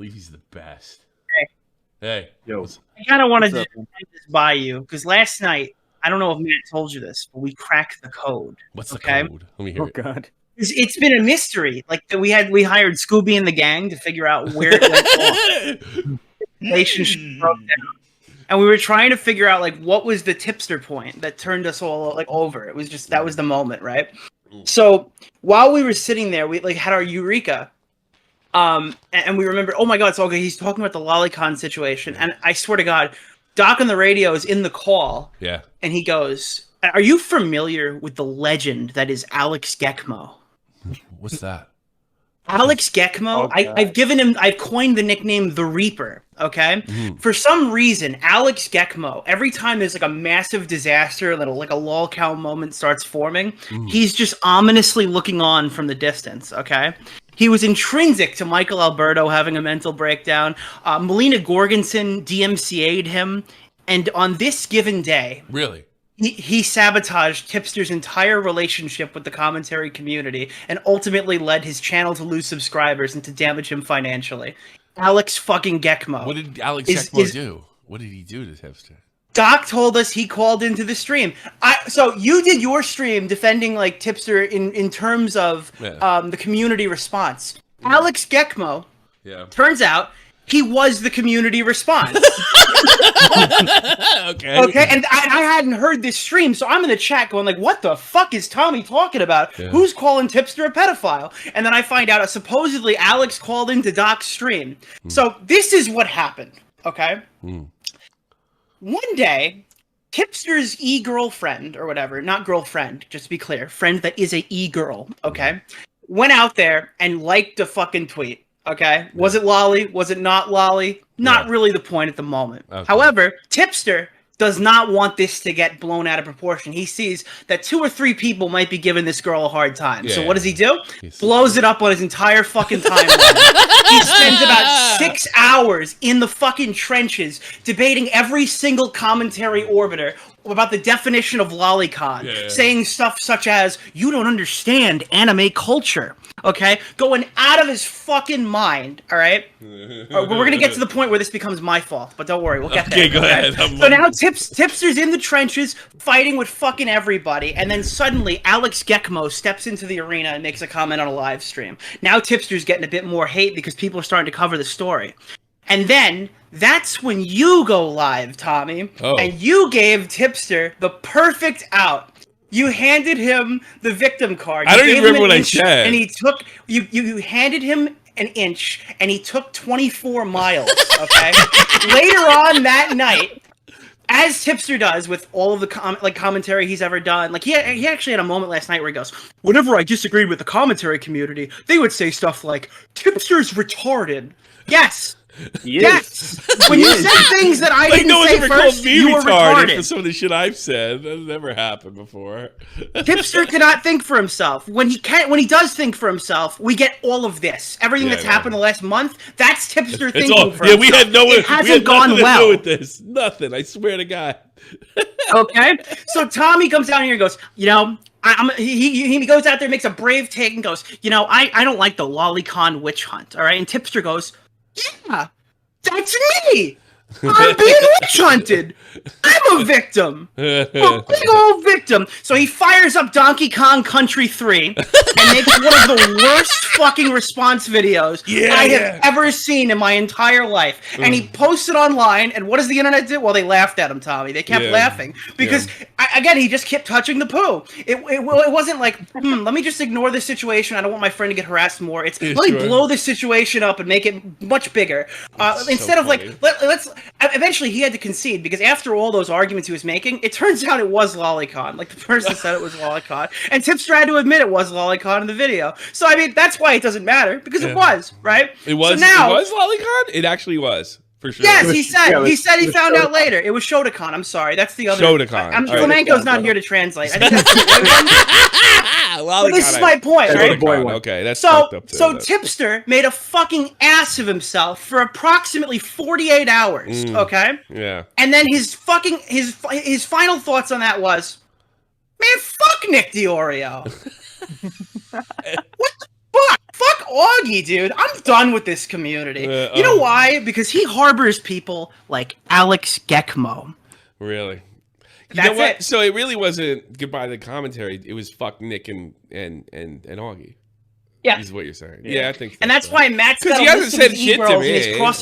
Levy's the best. Hey. Hey. Yo. I kind of wanted to run this by you because last night, I don't know if Matt told you this, but we cracked the code. What's the code? Let me hear it. God. It's been a mystery. Like we hired Scooby and the gang to figure out where it went wrong. Relationship broke down. And we were trying to figure out like what was the tipster point that turned us all like over. It was just that was the moment, right? So while we were sitting there, we like had our eureka. And we remember, oh my God, it's all good. He's talking about the lolicon situation. And I swear to God, Doc on the radio is in the call. Yeah. And he goes, "Are you familiar with the legend that is Alex Gekmo?" What's that? Alex Gekmo, I've coined the nickname The Reaper, okay? For some reason, Alex Gekmo, every time there's like a massive disaster, like a lolcow moment starts forming, he's just ominously looking on from the distance, okay? He was intrinsic to Michael Alberto having a mental breakdown. Melina Gorgonson DMCA'd him, and on this given day... Really? He sabotaged Tipster's entire relationship with the commentary community and ultimately led his channel to lose subscribers and to damage him financially. Alex fucking Gekmo. What did Alex Gekmo do? What did he do to Tipster? Doc told us he called into the stream. So you did your stream defending like Tipster in terms of the community response. Alex Gekmo, turns out, he was the community response. Okay, and I hadn't heard this stream, so I'm in the chat going like, what the fuck is Tommy talking about? Yeah. Who's calling Tipster a pedophile? And then I find out supposedly Alex called into Doc's stream. So this is what happened, okay? One day, Tipster's e-girlfriend, or whatever, not girlfriend, just to be clear, friend that is a e-girl, okay, went out there and liked a fucking tweet. Okay, was it lolly? Was it not lolly? Not really the point at the moment. Okay. However, Tipster does not want this to get blown out of proportion. He sees that 2 or 3 people might be giving this girl a hard time. So what does he do? Blows it up on his entire fucking timeline. He spends about 6 hours in the fucking trenches debating every single commentary orbiter about the definition of lolicon, saying stuff such as, "You don't understand anime culture." Okay? Going out of his fucking mind, all right? We're going to get to the point where this becomes my fault, but don't worry, we'll get there. Okay, go ahead. So now Tipster's in the trenches, fighting with fucking everybody, and then suddenly Alex Gekmo steps into the arena and makes a comment on a live stream. Now Tipster's getting a bit more hate because people are starting to cover the story. And then, that's when you go live, Tommy, and you gave Tipster the perfect out. You handed him the victim card. I don't even remember what I said. And he took, you handed him an inch, and he took 24 miles, okay? Later on that night, as Tipster does with all of the commentary he's ever done, like he actually had a moment last night where he goes, "Whenever I disagreed with the commentary community, they would say stuff like, 'Tipster's retarded.'" Yes. Yes. When you said things that I didn't no say first, you were retarded. For some of the shit I've said. That's never happened before. Tipster cannot think for himself. When he does think for himself, we get all of this. Everything that's happened the last month, that's Tipster thinking for himself. We had it hasn't gone nothing well. to do with this. Nothing. I swear to God. Okay? So Tommy comes down here and goes, you know, he goes out there, makes a brave take and goes, you know, I don't like the lolicon witch hunt, all right? And Tipster goes, "Yeah, that's me. I'm being witch hunted. I'm a victim. A big old victim." So he fires up Donkey Kong Country 3 and makes one of the worst fucking response videos I have ever seen in my entire life. And he posts it online, and what does the internet do? Well, they laughed at him, Tommy. They kept laughing. Because, again, he just kept touching the poo. It wasn't like, let me just ignore this situation. I don't want my friend to get harassed more. It's, let me blow this situation up and make it much bigger. Instead of, like, let's... Eventually, he had to concede, because after all those arguments he was making, it turns out it was lolicon. Like, the person said it was lolicon. And Tipster had to admit it was lolicon in the video. So, I mean, that's why it doesn't matter, because it was, right? It was, so now, it was lolicon? It actually was. For sure. Yes, he said he found out later. It was Shotacon. I'm sorry. That's the other. Shotacon. Flamenco's not here to translate. I think that's but this is my point, right? Okay, that's so fucked up too, so Tipster made a fucking ass of himself for approximately 48 hours, okay? Yeah. And then his final thoughts on that was, "Man, fuck Nick Diorio." What the fuck? Fuck Augie, dude. I'm done with this community. You know why? Because he harbors people like Alex Gekmo. Really? That's know what? it. So it really wasn't goodbye to the commentary. It was fuck Nick and Augie. Yeah. Is what you're saying. Yeah, I think so. And that's why Matt's got he a hasn't list said of shit to e-girls me. in his cross